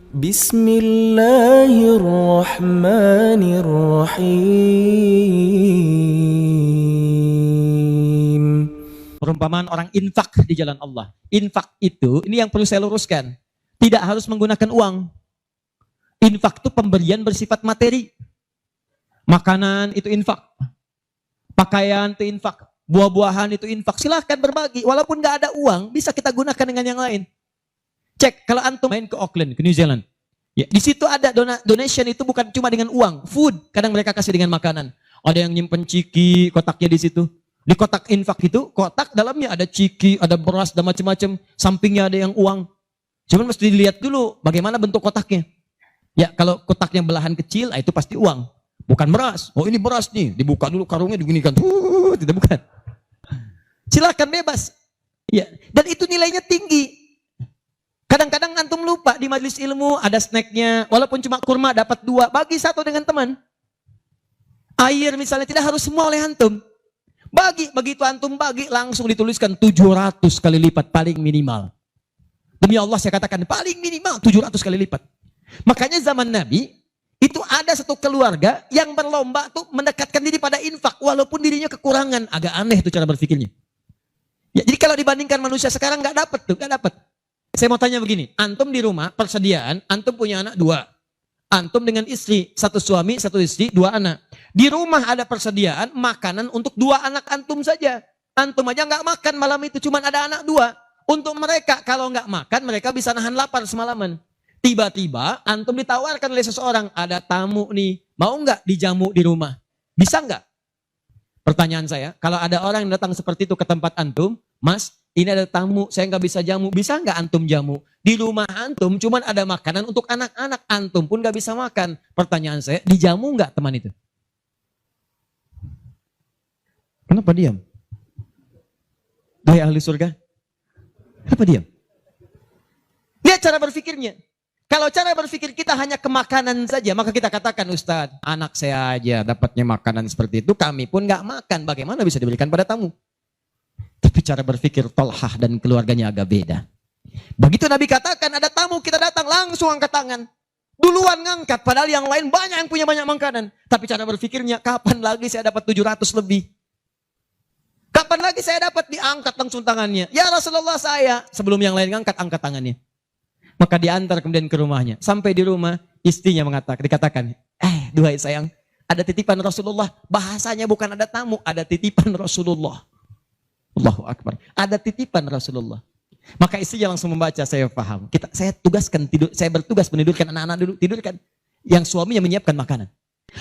Bismillahirrahmanirrahim. Perumpamaan orang infak di jalan Allah. Infak itu, ini yang perlu saya luruskan. Tidak harus menggunakan uang. Infak itu pemberian bersifat materi. Makanan itu infak. Pakaian itu infak. Buah-buahan itu infak. Silahkan berbagi. Walaupun nggak ada uang, bisa kita gunakan dengan yang lain. Cek, kalau antum main ke Auckland, ke New Zealand. Ya, di situ ada donation itu bukan cuma dengan uang. Food, kadang mereka kasih dengan makanan. Ada yang nyimpen ciki, kotaknya di situ. Di kotak infak itu, kotak dalamnya ada ciki, ada beras, dan macam-macam. Sampingnya ada yang uang. Cuman mesti dilihat dulu bagaimana bentuk kotaknya. Ya, kalau kotaknya belahan kecil, itu pasti uang. Bukan beras. Oh, ini beras nih. Dibuka dulu karungnya, digunikan. Tidak, bukan. Silakan bebas. Ya, dan itu nilainya tinggi. Kadang-kadang antum lupa di majelis ilmu ada snacknya. Walaupun cuma kurma dapat 2, bagi 1 dengan teman. Air misalnya tidak harus semua oleh antum. Bagi, begitu antum bagi langsung dituliskan 700 kali lipat paling minimal. Demi Allah saya katakan paling minimal 700 kali lipat. Makanya zaman Nabi itu ada satu keluarga yang berlomba tuh mendekatkan diri pada infak walaupun dirinya kekurangan. Agak aneh tuh cara berpikirnya. Ya, jadi kalau dibandingkan manusia sekarang nggak dapat tuh, nggak dapat. Saya mau tanya begini, antum di rumah persediaan, antum punya anak 2. Antum dengan istri, 1 suami, 1 istri, 2 anak. Di rumah ada persediaan makanan untuk 2 anak antum saja. Antum aja nggak makan malam itu, cuma ada anak 2. Untuk mereka, kalau nggak makan, mereka bisa nahan lapar semalaman. Tiba-tiba antum ditawarkan oleh seseorang, ada tamu nih, mau nggak dijamu di rumah? Bisa nggak? Pertanyaan saya, kalau ada orang yang datang seperti itu ke tempat antum, Mas, ini ada tamu, saya nggak bisa jamu. Bisa nggak antum jamu? Di rumah antum cuman ada makanan untuk anak-anak. Antum pun nggak bisa makan. Pertanyaan saya, dijamu nggak teman itu? Kenapa diam? Hai ahli surga. Kenapa diam? Lihat cara berpikirnya. Kalau cara berpikir kita hanya ke makanan saja, maka kita katakan, Ustadz, anak saya aja dapatnya makanan seperti itu, kami pun nggak makan. Bagaimana bisa diberikan pada tamu? Tapi cara berpikir Tolhah dan keluarganya agak beda. Begitu Nabi katakan ada tamu, kita datang langsung angkat tangan. Duluan ngangkat, padahal yang lain banyak yang punya banyak makanan. Tapi cara berpikirnya, kapan lagi saya dapat 700 lebih? Kapan lagi saya dapat diangkat langsung tangannya? Ya Rasulullah saya. Sebelum yang lain ngangkat, angkat tangannya. Maka diantar kemudian ke rumahnya. Sampai di rumah, istrinya dikatakan, duhai sayang, ada titipan Rasulullah. Bahasanya bukan ada tamu, ada titipan Rasulullah. Allahu Akbar. Ada titipan Rasulullah. Maka istrinya langsung membaca, saya paham. Saya bertugas menidurkan anak-anak dulu, tidurkan. Yang suaminya menyiapkan makanan.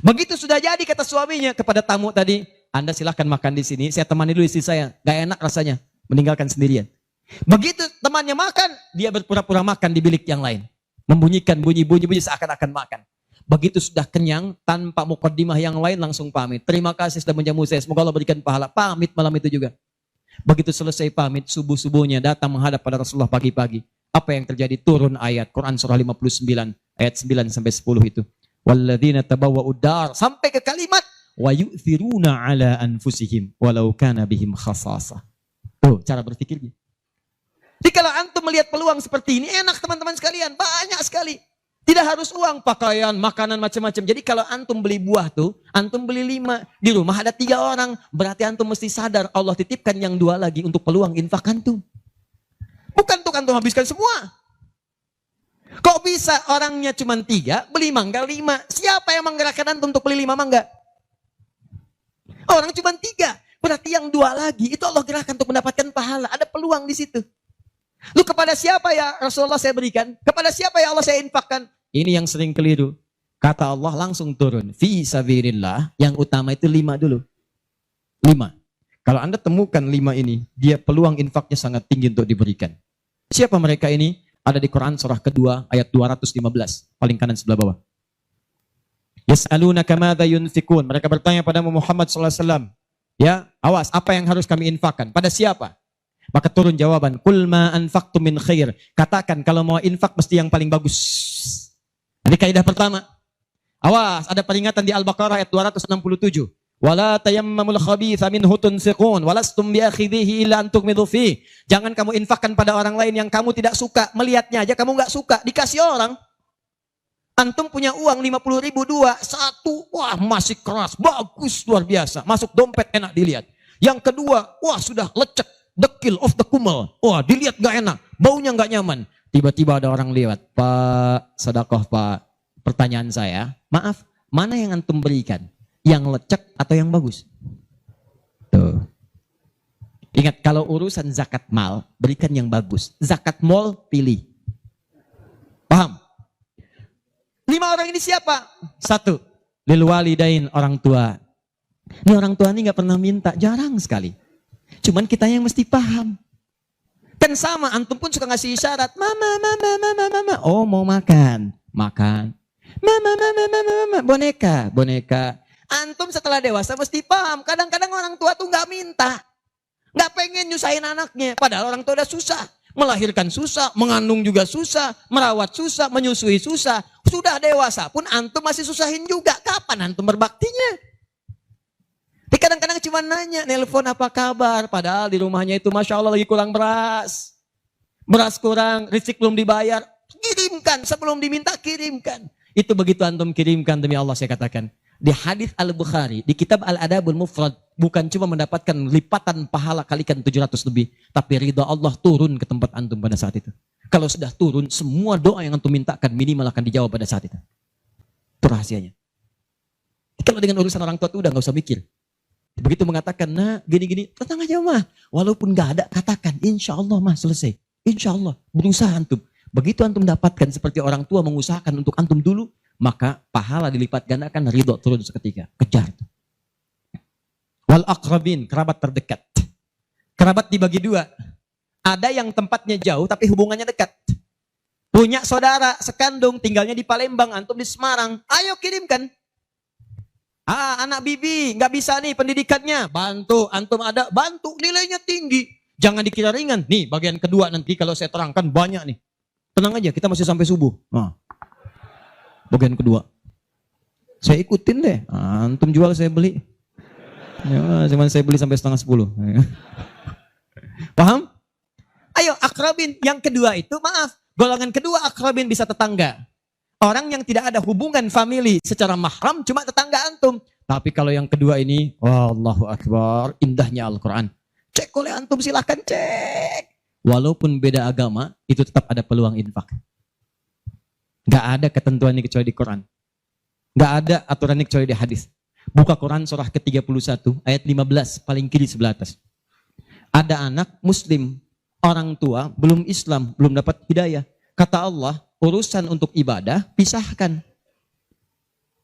Begitu sudah jadi kata suaminya kepada tamu tadi, Anda silahkan makan di sini, saya temani dulu istri saya. Gak enak rasanya, meninggalkan sendirian. Begitu temannya makan, dia berpura-pura makan di bilik yang lain. Membunyikan bunyi-bunyi seakan-akan makan. Begitu sudah kenyang, tanpa mukaddimah yang lain langsung pamit. Terima kasih sudah menjamu saya, semoga Allah berikan pahala. Pamit malam itu juga. Begitu selesai pamit, subuh-subuhnya datang menghadap pada Rasulullah pagi-pagi. Apa yang terjadi? Turun ayat Quran surah 59 ayat 9 sampai 10 itu. Walladzina tabawwa'ud dar sampai ke kalimat wa yu'thiruna ala anfusihim walau kana bihim khasasah. Tuh cara berpikirnya. Jadi kalau antum melihat peluang seperti ini enak teman-teman sekalian, banyak sekali. Tidak harus uang, pakaian, makanan macam-macam. Jadi kalau antum beli buah tuh, antum beli 5. Di rumah ada 3 orang. Berarti antum mesti sadar Allah titipkan yang 2 lagi untuk peluang infak antum. Bukan untuk antum habiskan semua. Kok bisa orangnya cuma 3, beli mangga 5. Siapa yang menggerakkan antum untuk beli 5 mangga? Orang cuma 3. Berarti yang 2 lagi itu Allah gerakkan untuk mendapatkan pahala. Ada peluang di situ. Lu kepada siapa ya Rasulullah saya berikan? Kepada siapa ya Allah saya infakkan? Ini yang sering keliru. Kata Allah langsung turun. Fi sabilillah. Yang utama itu 5 dulu. 5. Kalau Anda temukan 5 ini, dia peluang infaknya sangat tinggi untuk diberikan. Siapa mereka ini? Ada di Quran surah kedua ayat 215. Paling kanan sebelah bawah. Yas'alunaka madza yunfikun. Mereka bertanya pada Muhammad SAW. Ya, awas, apa yang harus kami infakkan? Pada siapa? Maka turun jawaban, qul ma anfaqtum min khair. Katakan kalau mau infak mesti yang paling bagus. Ini kaidah pertama. Awas, ada peringatan di Al-Baqarah ayat 267. Wala tayammamul khabitha minhu tunfiqun walastum biakhidhihi illa an tughmidu fi. Jangan kamu infakkan pada orang lain yang kamu tidak suka, melihatnya aja kamu enggak suka, dikasih orang. Antum punya uang 50.000 dua, satu, wah masih keras, bagus, luar biasa. Masuk dompet enak dilihat. Yang kedua, wah sudah lecek, dekil of the kumel. Wah dilihat gak enak, baunya gak nyaman. Tiba-tiba ada orang lewat, Pak, sedekah Pak. Pertanyaan saya, maaf, mana yang antum berikan? Yang lecek atau yang bagus? Tuh. Ingat, kalau urusan zakat mal, berikan yang bagus. Zakat mal, pilih. Paham? 5 orang ini siapa? 1, lil walidain, orang tua. Ini orang tua ini gak pernah minta, jarang sekali. Cuman kita yang mesti paham. Kan sama, antum pun suka ngasih isyarat. Mama, mama, mama, mama. Oh mau makan, makan. Mama, mama, mama, mama. Boneka, boneka. Antum setelah dewasa mesti paham. Kadang-kadang orang tua tuh gak minta. Gak pengen nyusahin anaknya. Padahal orang tua udah susah. Melahirkan susah, mengandung juga susah, merawat susah, menyusui susah. Sudah dewasa pun antum masih susahin juga. Kapan antum berbaktinya? Tapi kadang-kadang cuma nanya, nelpon apa kabar. Padahal di rumahnya itu Masya Allah lagi kurang beras. Beras kurang, rezeki belum dibayar. Kirimkan, sebelum diminta kirimkan. Itu begitu antum kirimkan, demi Allah saya katakan. Di hadis Al-Bukhari, di kitab Al-Adabul Mufrad, bukan cuma mendapatkan lipatan pahala kalikan 700 lebih, tapi ridha Allah turun ke tempat antum pada saat itu. Kalau sudah turun, semua doa yang antum mintakan minimal akan dijawab pada saat itu. Itu rahasianya. Kalau dengan urusan orang tua itu udah gak usah mikir. Begitu mengatakan, nah gini-gini, tenang aja mah. Walaupun gak ada, katakan, insya Allah mah selesai. Insya Allah, berusaha antum. Begitu antum dapatkan seperti orang tua mengusahakan untuk antum dulu, maka pahala dilipat gandakan, ridho turun seketika. Kejar. Wal aqrabin, kerabat terdekat. Kerabat dibagi 2. Ada yang tempatnya jauh tapi hubungannya dekat. Punya saudara sekandung tinggalnya di Palembang, antum di Semarang. Ayo kirimkan. Anak bibi nggak bisa nih pendidikannya. Bantu, antum ada, bantu, nilainya tinggi. Jangan dikira ringan. Nih bagian kedua nanti kalau saya terangkan banyak nih. Tenang aja, kita masih sampai subuh. Nah. Bagian kedua. Saya ikutin deh. Antum jual saya beli. Ya, cuman saya beli sampai 9:30. Paham? Ayo akrabin. Yang kedua itu maaf. Golongan kedua akrabin bisa tetangga. Orang yang tidak ada hubungan famili secara mahram cuma tetangga antum. Tapi kalau yang kedua ini, Allahu Akbar, indahnya Al-Quran. Cek oleh antum silahkan cek. Walaupun beda agama, itu tetap ada peluang infak. Gak ada ketentuan ini kecuali di Quran. Gak ada aturan ini kecuali di hadis. Buka Quran surah ke-31 ayat 15 paling kiri sebelah atas. Ada anak muslim, orang tua belum Islam, belum dapat hidayah. Kata Allah, urusan untuk ibadah pisahkan.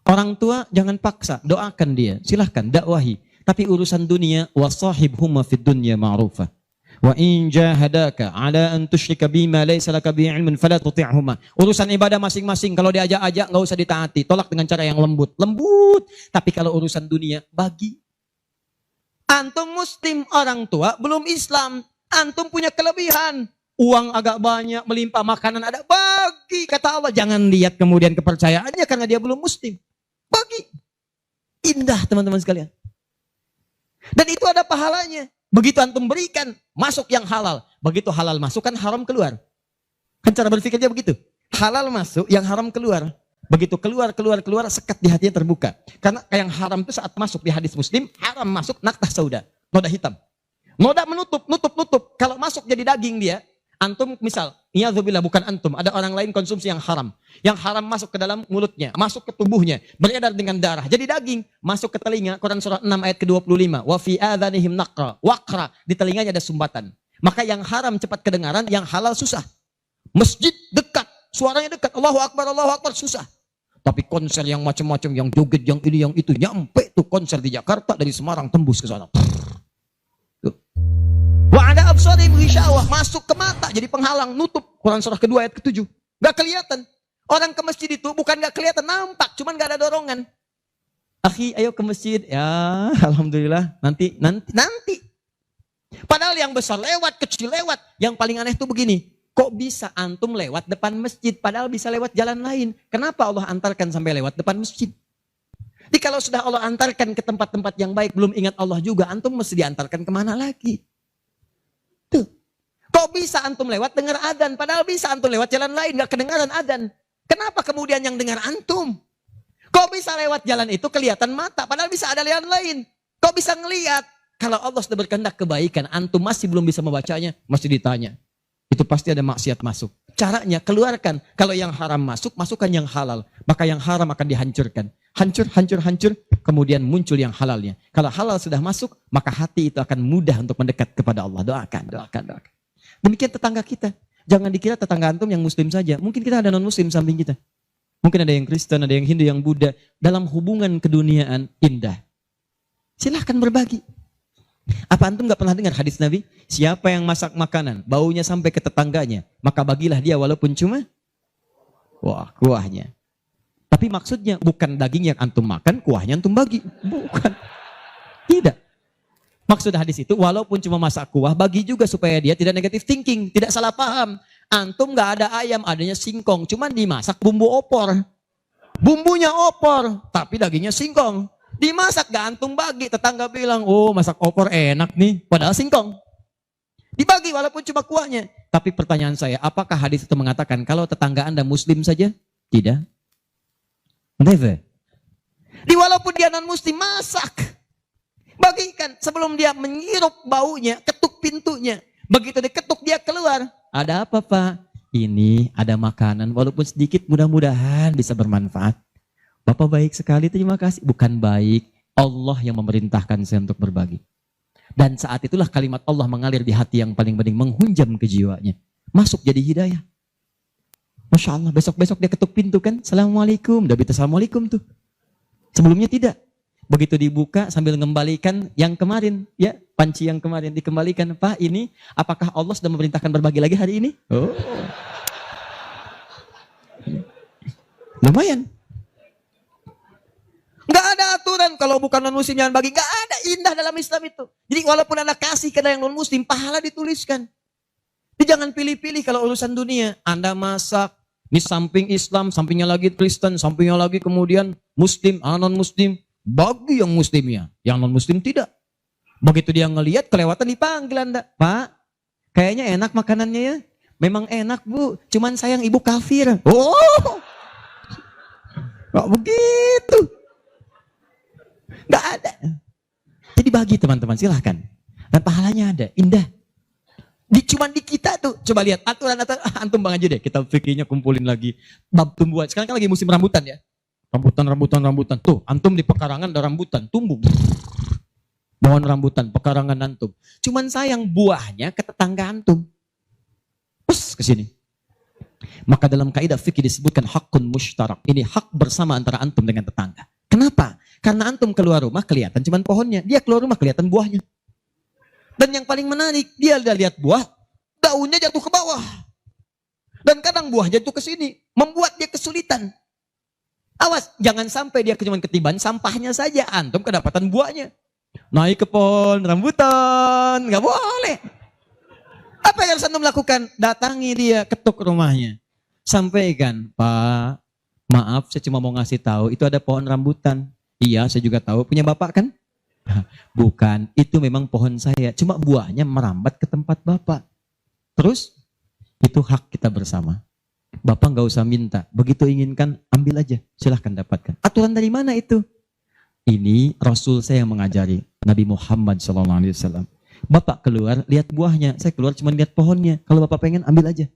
Orang tua jangan paksa, doakan dia, silahkan dakwahi. Tapi urusan dunia, wasahibhuma fid dunya ma'rufa. Wa in jahadaka ala an tusyrika bima laysa laka bihi ilmun fala tuti'huma. Urusan ibadah masing-masing kalau diajak-ajak enggak usah ditaati, tolak dengan cara yang lembut. Lembut. Tapi kalau urusan dunia bagi. Antum muslim, orang tua belum Islam, antum punya kelebihan. Uang agak banyak, melimpah, makanan ada, bagi. Kata Allah, jangan lihat kemudian kepercayaannya karena dia belum muslim. Bagi. Indah teman-teman sekalian. Dan itu ada pahalanya. Begitu antum berikan, masuk yang halal. Begitu halal masuk, kan haram keluar. Kan cara berpikirnya begitu. Halal masuk, yang haram keluar. Begitu keluar, sekat di hatinya terbuka. Karena yang haram itu saat masuk di hadis Muslim, haram masuk naktah sauda, noda hitam. Noda menutup. Kalau masuk jadi daging dia, antum misal, iyadzubillah bukan antum, ada orang lain konsumsi yang haram. Yang haram masuk ke dalam mulutnya, masuk ke tubuhnya, beredar dengan darah. Jadi daging, masuk ke telinga, Quran surah 6 ayat ke-25. Wa fi adhanihim naqra, waqra, di telinganya ada sumbatan. Maka yang haram cepat kedengaran, yang halal susah. Masjid dekat, suaranya dekat, Allahu Akbar, susah. Tapi konser yang macam-macam, yang joget, yang ini, yang itu, nyampe tuh konser di Jakarta, dari Semarang tembus ke sana. Wa ada absarihim ghishawah, masuk ke mata jadi penghalang, nutup. Quran surah kedua ayat ke-7. Gak kelihatan. Orang ke masjid itu bukan gak kelihatan, nampak, cuman gak ada dorongan. Akhi, ayo ke masjid. Ya, alhamdulillah, nanti. Padahal yang besar lewat, kecil lewat. Yang paling aneh itu begini. Kok bisa antum lewat depan masjid padahal bisa lewat jalan lain? Kenapa Allah antarkan sampai lewat depan masjid? Jadi kalau sudah Allah antarkan ke tempat-tempat yang baik, belum ingat Allah juga, antum mesti diantarkan kemana lagi? Tuh. Kok bisa antum lewat dengar adzan, padahal bisa antum lewat jalan lain, gak kedengaran adzan. Kenapa kemudian yang dengar antum? Kok bisa lewat jalan itu kelihatan mata, padahal bisa ada jalan lain. Kok bisa ngelihat? Kalau Allah sudah berkehendak kebaikan, antum masih belum bisa membacanya, masih ditanya. Itu pasti ada maksiat masuk. Caranya keluarkan. Kalau yang haram masuk, masukkan yang halal. Maka yang haram akan dihancurkan. Hancur, hancur, hancur. Kemudian muncul yang halalnya. Kalau halal sudah masuk, maka hati itu akan mudah untuk mendekat kepada Allah. Doakan, doakan, doakan. Demikian tetangga kita. Jangan dikira tetangga antum yang muslim saja. Mungkin kita ada non-muslim samping kita. Mungkin ada yang Kristen, ada yang Hindu, yang Buddha. Dalam hubungan keduniaan indah. Silahkan berbagi. Apa antum gak pernah dengar hadis Nabi? Siapa yang masak makanan, baunya sampai ke tetangganya, maka bagilah dia walaupun cuma kuahnya. Tapi maksudnya bukan daging yang antum makan, kuahnya antum bagi. Bukan. Tidak. Maksud hadis itu, walaupun cuma masak kuah, bagi juga supaya dia tidak negatif thinking, tidak salah paham. Antum gak ada ayam, adanya singkong. Cuman dimasak bumbu opor. Bumbunya opor, tapi dagingnya singkong. Dimasak gak antum bagi. Tetangga bilang, oh masak opor enak nih. Padahal singkong. Dibagi walaupun cuma kuahnya. Tapi pertanyaan saya, apakah hadis itu mengatakan kalau tetangga anda muslim saja? Tidak. Never. Walaupun dia non-muslim, masak. Bagikan sebelum dia menghirup baunya, ketuk pintunya. Begitu diketuk dia keluar. Ada apa Pak? Ini ada makanan walaupun sedikit, mudah-mudahan bisa bermanfaat. Bapak baik sekali, terima kasih. Bukan baik, Allah yang memerintahkan saya untuk berbagi. Dan saat itulah kalimat Allah mengalir di hati yang paling penting, menghunjam ke jiwanya. Masuk jadi hidayah. Masya Allah, besok-besok dia ketuk pintu kan, Assalamualaikum. Udah bisa Assalamualaikum tuh. Sebelumnya tidak. Begitu dibuka sambil mengembalikan yang kemarin, ya panci yang kemarin dikembalikan. Pak, ini apakah Allah sudah memerintahkan berbagi lagi hari ini? Oh, lumayan. Nggak ada aturan kalau bukan non muslim jangan bagi. Nggak ada, indah dalam Islam itu. Jadi walaupun anda kasih ke yang non muslim, pahala dituliskan. Jadi jangan pilih-pilih kalau urusan dunia. Anda masak, ini samping Islam, sampingnya lagi Kristen, sampingnya lagi kemudian muslim, non muslim. Bagi yang muslimnya, yang non muslim tidak. Begitu dia ngelihat kelewatan dipanggil anda, Pak, kayaknya enak makanannya ya. Memang enak Bu, cuman sayang ibu kafir. Oh, nggak begitu, nggak ada. Jadi bagi teman-teman, silahkan. Dan pahalanya ada, indah. Cuman di kita tuh, coba lihat aturan antum bang aja deh. Kita fikirnya kumpulin lagi bab tumbuhan. Sekarang kan lagi musim rambutan ya. Rambutan. Tuh, antum di pekarangan ada rambutan, tumbuh. Pohon rambutan, pekarangan antum. Cuman sayang buahnya ke tetangga antum. Terus ke sini. Maka dalam kaidah fikih disebutkan hakun mushtarak. Ini hak bersama antara antum dengan tetangga. Kenapa? Karena antum keluar rumah kelihatan cuman pohonnya. Dia keluar rumah kelihatan buahnya. Dan yang paling menarik, dia udah lihat buah, daunnya jatuh ke bawah. Dan kadang buah jatuh ke sini, membuat dia kesulitan. Awas, jangan sampai dia cuma ketiban sampahnya saja, antum kedapatan buahnya. Naik ke pohon rambutan, nggak boleh. Apa yang harus antum lakukan? Datangi dia, ketuk rumahnya. Sampaikan, Pak, maaf saya cuma mau ngasih tahu, itu ada pohon rambutan. Iya, saya juga tahu, punya bapak kan? Bukan, itu memang pohon saya, cuma buahnya merambat ke tempat bapak. Terus, itu hak kita bersama. Bapak nggak usah minta, begitu inginkan ambil aja, silahkan dapatkan. Aturan dari mana itu? Ini Rasul saya yang mengajari, Nabi Muhammad SAW. Bapak keluar lihat buahnya, saya keluar cuma lihat pohonnya. Kalau bapak pengen ambil aja.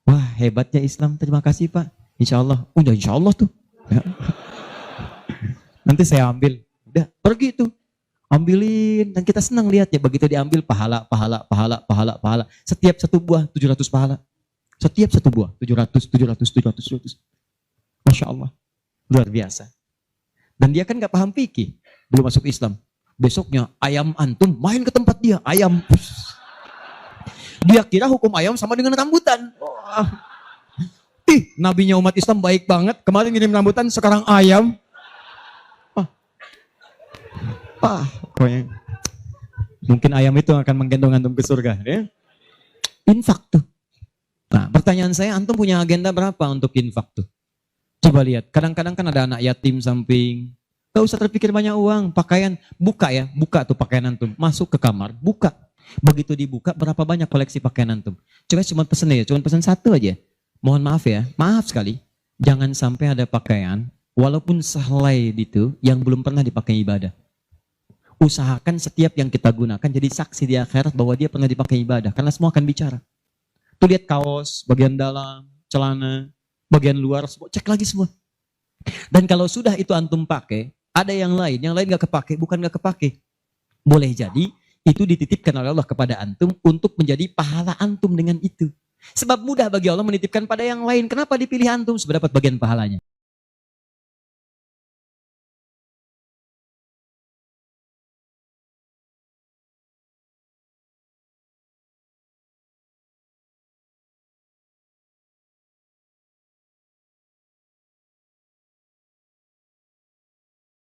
Wah hebatnya Islam, terima kasih Pak. Insya Allah, udah insya Allah tuh. Ya. Nanti saya ambil, udah pergi tuh, ambilin dan kita senang lihatnya. Begitu diambil pahala. Setiap satu buah 700 pahala. Setiap satu buah, 700. Masya Allah, luar biasa. Dan dia kan gak paham fikih, belum masuk Islam. Besoknya ayam antum main ke tempat dia, ayam. Dia kira hukum ayam sama dengan rambutan. Oh. Nabinya umat Islam baik banget, kemarin ngirim rambutan, sekarang ayam. Pokoknya. Mungkin ayam itu akan menggendong antum ke surga. Ya? Infak tuh. Nah, pertanyaan saya, antum punya agenda berapa untuk infak tuh? Coba lihat, kadang-kadang kan ada anak yatim samping. Gak usah terpikir banyak uang, pakaian, buka tuh pakaian antum. Masuk ke kamar, buka. Begitu dibuka, berapa banyak koleksi pakaian antum? Coba cuma pesen satu aja. Mohon maaf ya, maaf sekali. Jangan sampai ada pakaian, walaupun sehelai itu, yang belum pernah dipakai ibadah. Usahakan setiap yang kita gunakan jadi saksi di akhirat bahwa dia pernah dipakai ibadah. Karena semua akan bicara. Tuh lihat kaos, bagian dalam, celana, bagian luar, cek lagi semua. Dan kalau sudah itu antum pakai, ada yang lain gak kepake, bukan gak kepake. Boleh jadi, itu dititipkan oleh Allah kepada antum untuk menjadi pahala antum dengan itu. Sebab mudah bagi Allah menitipkan pada yang lain. Kenapa dipilih antum? Sebab dapat bagian pahalanya.